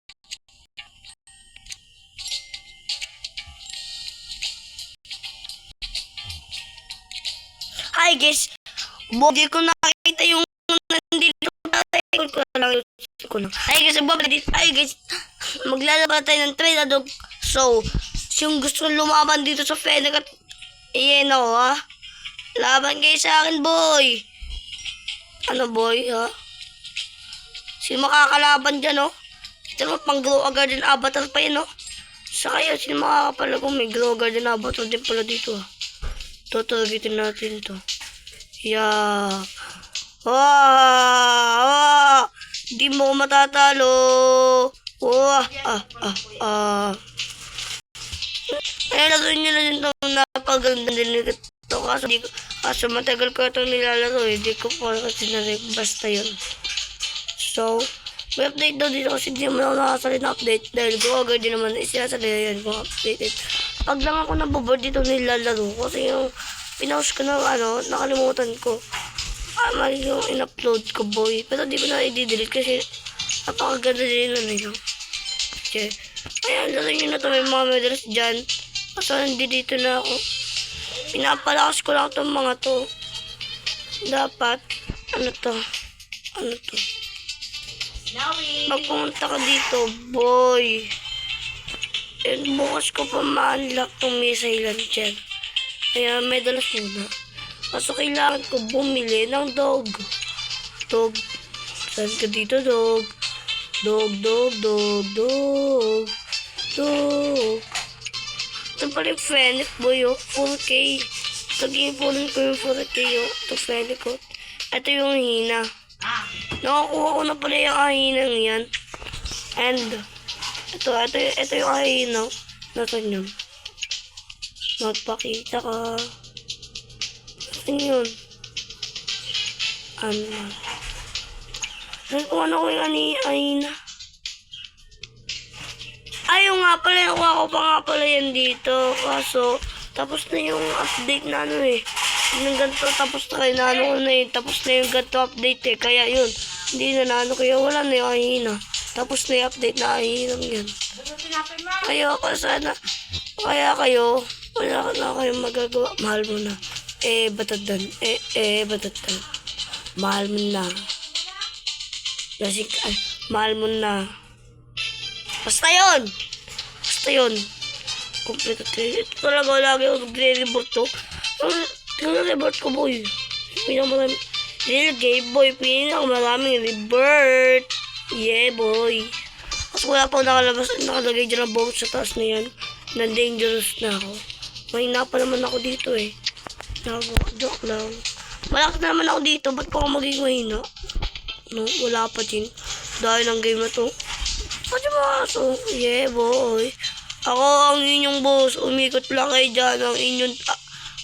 Hi guys, hindi ko nakita yung nandito ko lang ko na. Hi guys, hi guys, maglalaba tayo ng Trinidad. So, yung gusto lumaban dito sa Fennec at ayan o ha. Laban kayo sa akin boy. Ano boy ha? Sino makakalaban dyan o? Ito naman pang Glow Garden Avatar pa yun o. Sa kaya sino makakapalago may Glow Garden Avatar din pala dito ha. Totalagitin natin to. Yeah. Wow! Di mo matatalo. Wow! Ayun, laruin nyo na din ito. Napaganda din ito. Kaso matagal ko itong nilalaro eh. Di ko pa kasi basta yun. So, may update daw dito kasi di mo na ako nakasalit na update. Dahil ko agad din naman isinasalit yan kung update. Pag lang ako nababord dito nilalaro. Kasi yung pinaus ko na nakalimutan ko. Mali yung in-upload ko boy. Pero di ko na i-delete kasi napakaganda din nun eh. Okay. Ayan, laruin nyo na ito. May mga medals dyan. Kaso nandito na ako. Pinapalakas ko lang itong mga to. Dapat, ano to? Pag pumunta ka dito, boy. And bukas ko pa ma-unlock itong missile launcher. Kaya medalas muna. Kaso kailangan ko bumili ng dog. Dog. Saan ka dito, dog? Dog. Ito pala yung Fennec boy, oh. 4K. Tag-ipunin ko yung 4K, oh. Ito Fennec, oh. Ito yung hina. Nakakuha ko na pala yung ahinang yan. And, ito yung ahina. Nasaan yun? Magpakita ka. Nasaan yun? Kung ano ko yung ahina. Ayaw nga pala, nakuha ko pa nga pala yan dito. Kaso, tapos na yung update na yung ganito, tapos na kayo na ko na yun. Tapos na yung ganito update eh. Kaya yun, hindi na kaya wala na yung ahina. Tapos na yung update na ahinang yan. Kaya kayo, wala na kayong magagawa. Mahal mo na. Batadan. Batadan. Mahal mo na. Mahal mo na. Basta yun. Kompleto 3. Ito talaga lagi ako nagre-report to. Nagre-report ko boy. Pinamaraming real game boy. Pinamaraming rebirth. Yeah boy. Kasi wala pa nakalagay dyan ang bomb sa taas na yan. Na-dangerous na ako. Mahina pa naman ako dito eh. Joke lang. Malakas na naman ako dito. Ba't pa ako magiging mahina? No, wala pa din. Dahil ng game na to. So, yeah boy. Ako ang inyong boss. Umikot lang kayo dyan. Ang inyong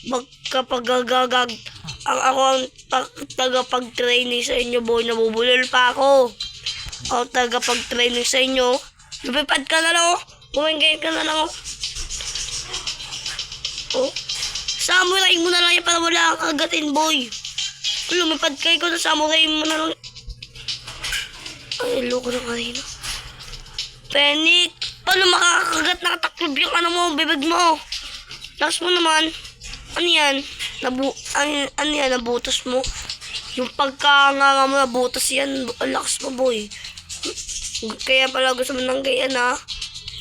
magkapagagagag. Ako ang tagapag-training sa inyo boy. Nabubulol pa ako. Ako tagapag-training sa inyo. Lumipad ka na lang oh. Bumingay ka na lang oh. Oh. Samurai mo na lang yan para wala kang kagatin boy. Lumipad kayo ko sa samurai mo na lang. Ay, loko na kanina. Fennec, paano makakagat nakataklob yung bibig mo? Lakas mo naman. Ano yan? Ano yan, nabutas mo? Yung pagkanganga mo, nabutas yan. Lakas mo, boy. Kaya pala gusto mo ng ganyan, ha?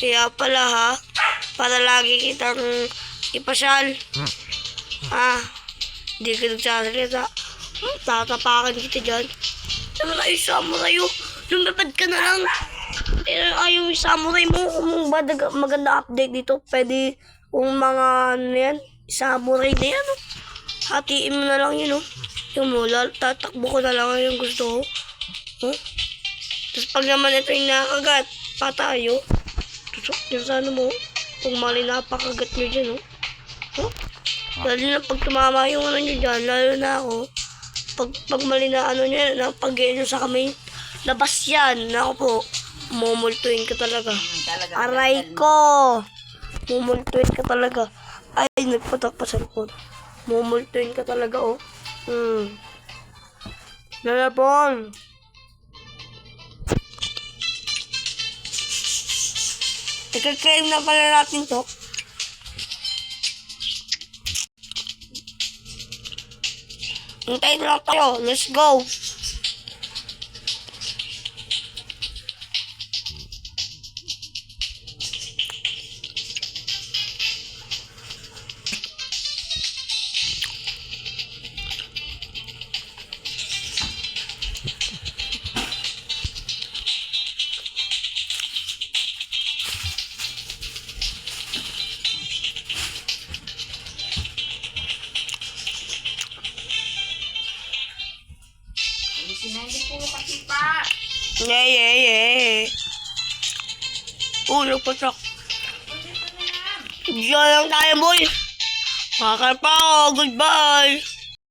Kaya pala, ha? Para lagi kitang ipasyal. Hindi ka nagsasalita. Tatapakan kita dyan. Sabi na, samurai, lumipad ka na lang. Ayaw yung samurai mo. Kung maganda update dito, pwede kung mga samurai na yan. Hatiin mo na lang yun. Yung mula, tatakbo ko na lang yung gusto ko. Tapos pag naman ito yung nakagat, patayo. Tusok nyo sa mo. Kung mali napakagat nyo dyan. Lalo na pag tumama yung nyo dyan, lalo na ako. Pag mali na nyo, pag-gano sa kamay, labas yan. Ako po. Mumultuin ka talaga. Aray ko! Mumultuin ka talaga. Ay, nagpatak pa sa likod. Mumultuin ka talaga, oh. Lalapon! Ika-claim na pala natin to. Hintayin lang tayo. Let's go. Sinending po kasi pa. Yeah. Nagpasak. Diyan lang tayo, boy. Makakal pa ako. Goodbye.